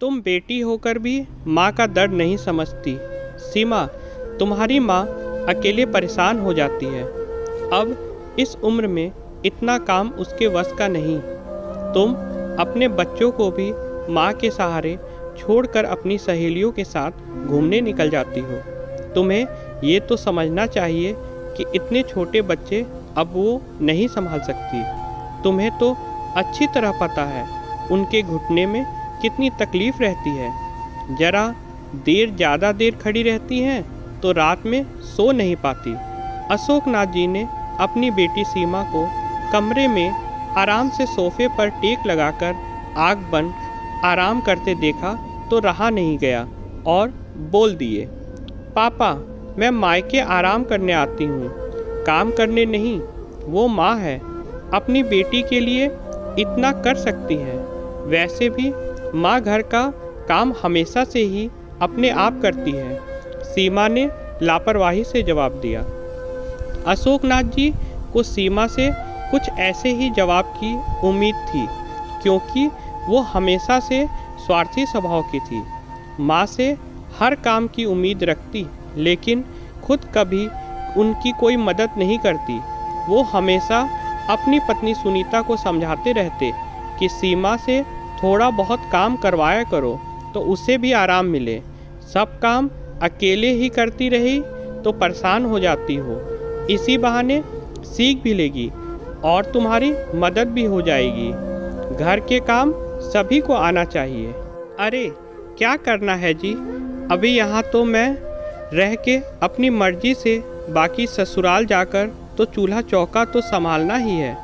तुम बेटी होकर भी माँ का दर्द नहीं समझती। सीमा, तुम्हारी माँ अकेले परेशान हो जाती है। अब इस उम्र में इतना काम उसके वश का नहीं। तुम अपने बच्चों को भी माँ के सहारे छोड़कर अपनी सहेलियों के साथ घूमने निकल जाती हो। तुम्हें ये तो समझना चाहिए कि इतने छोटे बच्चे अब वो नहीं संभाल सकती। तुम्हें तो अच्छी तरह पता है उनके घुटने में कितनी तकलीफ़ रहती है। ज़रा ज़्यादा देर खड़ी रहती हैं तो रात में सो नहीं पाती। अशोकनाथ जी ने अपनी बेटी सीमा को कमरे में आराम से सोफे पर टेक लगाकर आँख बंद आराम करते देखा तो रहा नहीं गया और बोल दिए, पापा, मैं मायके आराम करने आती हूँ, काम करने नहीं। वो माँ है, अपनी बेटी के लिए इतना कर सकती है। वैसे भी माँ घर का काम हमेशा से ही अपने आप करती है, सीमा ने लापरवाही से जवाब दिया। अशोकनाथ जी को सीमा से कुछ ऐसे ही जवाब की उम्मीद थी, क्योंकि वो हमेशा से स्वार्थी स्वभाव की थी। माँ से हर काम की उम्मीद रखती, लेकिन खुद कभी उनकी कोई मदद नहीं करती। वो हमेशा अपनी पत्नी सुनीता को समझाते रहते कि सीमा से थोड़ा बहुत काम करवाया करो तो उसे भी आराम मिले। सब काम अकेले ही करती रही तो परेशान हो जाती हो। इसी बहाने सीख भी लेगी और तुम्हारी मदद भी हो जाएगी। घर के काम सभी को आना चाहिए। अरे क्या करना है जी, अभी यहाँ तो मैं रह के अपनी मर्जी से, बाकी ससुराल जाकर तो चूल्हा चौका तो संभालना ही है।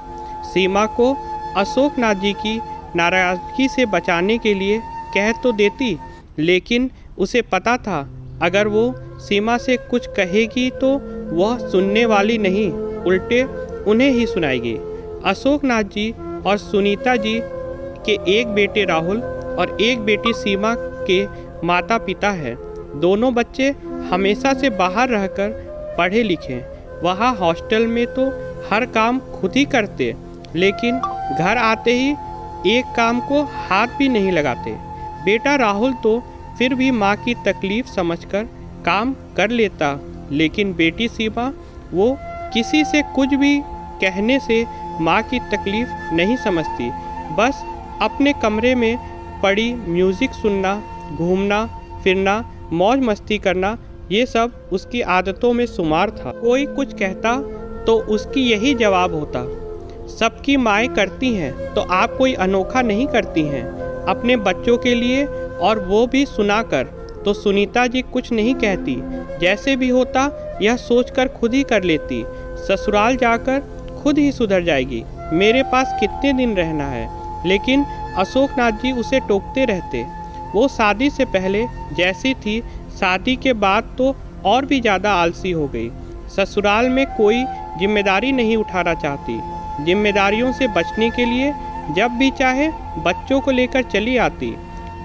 सीमा को अशोकनाथ जी की नाराज़गी से बचाने के लिए कह तो देती, लेकिन उसे पता था अगर वो सीमा से कुछ कहेगी तो वह सुनने वाली नहीं, उल्टे उन्हें ही सुनाएगी। अशोकनाथ जी और सुनीता जी के एक बेटे राहुल और एक बेटी सीमा के माता पिता हैं। दोनों बच्चे हमेशा से बाहर रहकर पढ़े लिखे। वहाँ हॉस्टल में तो हर काम खुद ही करते, लेकिन घर आते ही एक काम को हाथ भी नहीं लगाते। बेटा राहुल तो फिर भी माँ की तकलीफ़ समझकर काम कर लेता, लेकिन बेटी सीमा, वो किसी से कुछ भी कहने से माँ की तकलीफ़ नहीं समझती। बस अपने कमरे में पड़ी म्यूज़िक सुनना, घूमना फिरना, मौज मस्ती करना, ये सब उसकी आदतों में शुमार था। कोई कुछ कहता तो उसकी यही जवाब होता, सबकी माएँ करती हैं तो आप कोई अनोखा नहीं करती हैं अपने बच्चों के लिए, और वो भी सुनाकर। तो सुनीता जी कुछ नहीं कहती, जैसे भी होता यह सोचकर खुद ही कर लेती, ससुराल जाकर खुद ही सुधर जाएगी, मेरे पास कितने दिन रहना है। लेकिन अशोकनाथ जी उसे टोकते रहते। वो शादी से पहले जैसी थी, शादी के बाद तो और भी ज़्यादा आलसी हो गई। ससुराल में कोई जिम्मेदारी नहीं उठाना चाहती। जिम्मेदारियों से बचने के लिए जब भी चाहे बच्चों को लेकर चली आती।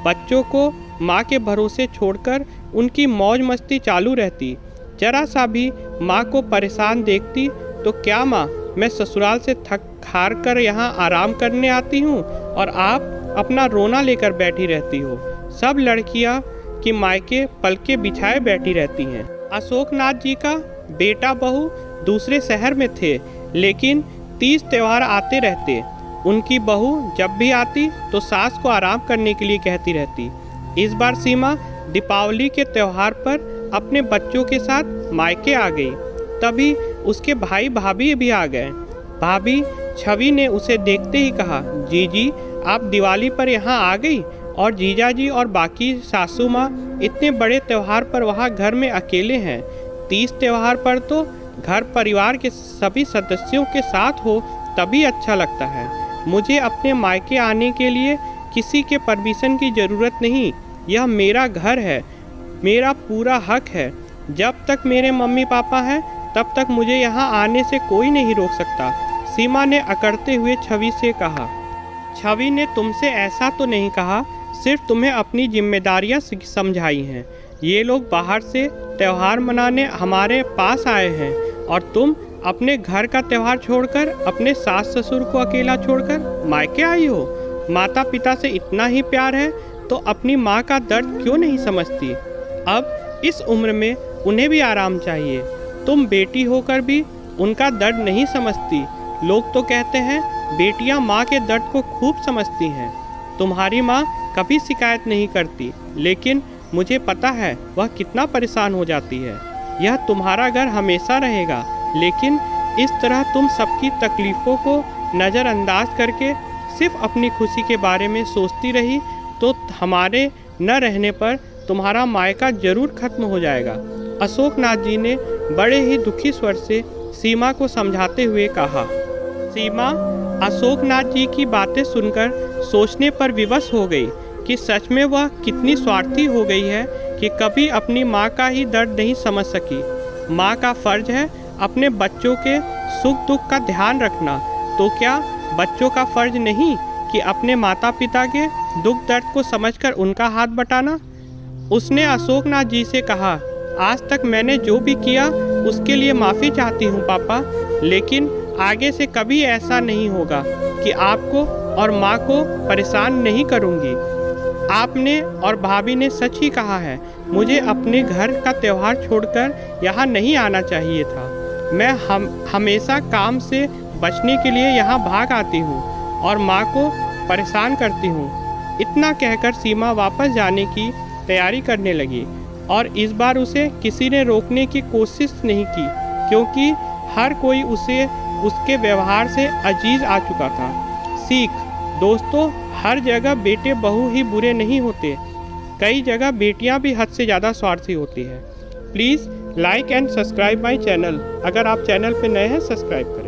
बच्चों को माँ के भरोसे छोड़कर उनकी मौज मस्ती चालू रहती। जरा सा भी माँ को परेशान देखती तो, क्या माँ, मैं ससुराल से थक हार कर यहाँ आराम करने आती हूँ और आप अपना रोना लेकर बैठी रहती हो। सब लड़कियाँ कि मायके पलके बिछाए बैठी रहती हैं। अशोकनाथ जी का बेटा बहू दूसरे शहर में थे, लेकिन 30 त्यौहार आते रहते। उनकी बहू जब भी आती तो सास को आराम करने के लिए कहती रहती। इस बार सीमा दीपावली के त्यौहार पर अपने बच्चों के साथ मायके आ गई। तभी उसके भाई भाभी भी आ गए। भाभी छवि ने उसे देखते ही कहा, जीजी आप दिवाली पर यहाँ आ गई और जीजाजी और बाकी सासू माँ इतने बड़े त्यौहार पर वहाँ घर में अकेले हैं। 30 त्यौहार पर तो घर परिवार के सभी सदस्यों के साथ हो तभी अच्छा लगता है। मुझे अपने मायके आने के लिए किसी के परमिशन की ज़रूरत नहीं। यह मेरा घर है, मेरा पूरा हक है। जब तक मेरे मम्मी पापा हैं तब तक मुझे यहाँ आने से कोई नहीं रोक सकता, सीमा ने अकड़ते हुए छवि से कहा। छवि ने तुमसे ऐसा तो नहीं कहा, सिर्फ तुम्हें अपनी जिम्मेदारियाँ समझाई हैं। ये लोग बाहर से त्यौहार मनाने हमारे पास आए हैं और तुम अपने घर का त्यौहार छोड़कर अपने सास ससुर को अकेला छोड़कर मायके आई हो। माता पिता से इतना ही प्यार है तो अपनी माँ का दर्द क्यों नहीं समझती? अब इस उम्र में उन्हें भी आराम चाहिए। तुम बेटी होकर भी उनका दर्द नहीं समझती। लोग तो कहते हैं बेटियां माँ के दर्द को खूब समझती हैं। तुम्हारी माँ कभी शिकायत नहीं करती, लेकिन मुझे पता है वह कितना परेशान हो जाती है। यह तुम्हारा घर हमेशा रहेगा, लेकिन इस तरह तुम सबकी तकलीफ़ों को नज़रअंदाज करके सिर्फ अपनी खुशी के बारे में सोचती रही तो हमारे न रहने पर तुम्हारा मायका ज़रूर खत्म हो जाएगा। अशोकनाथ जी ने बड़े ही दुखी स्वर से सीमा को समझाते हुए कहा। सीमा अशोकनाथ जी की बातें सुनकर सोचने पर विवश हो गई कि सच में वह कितनी स्वार्थी हो गई है कि कभी अपनी माँ का ही दर्द नहीं समझ सकी। माँ का फ़र्ज है अपने बच्चों के सुख दुख का ध्यान रखना, तो क्या बच्चों का फ़र्ज नहीं कि अपने माता पिता के दुख दर्द को समझकर उनका हाथ बटाना? उसने अशोकनाथ जी से कहा, आज तक मैंने जो भी किया उसके लिए माफ़ी चाहती हूँ पापा, लेकिन आगे से कभी ऐसा नहीं होगा कि आपको और माँ को परेशान नहीं करूँगी। आपने और भाभी ने सच ही कहा है, मुझे अपने घर का त्यौहार छोड़कर यहाँ नहीं आना चाहिए था। मैं हमेशा काम से बचने के लिए यहाँ भाग आती हूँ और माँ को परेशान करती हूँ। इतना कहकर सीमा वापस जाने की तैयारी करने लगी और इस बार उसे किसी ने रोकने की कोशिश नहीं की, क्योंकि हर कोई उसे उसके व्यवहार से अजीज आ चुका था। सीख दोस्तों, हर जगह बेटे बहू ही बुरे नहीं होते, कई जगह बेटियां भी हद से ज़्यादा स्वार्थी होती हैं। Please like and subscribe my channel. अगर आप चैनल पे नए हैं, सब्सक्राइब करें।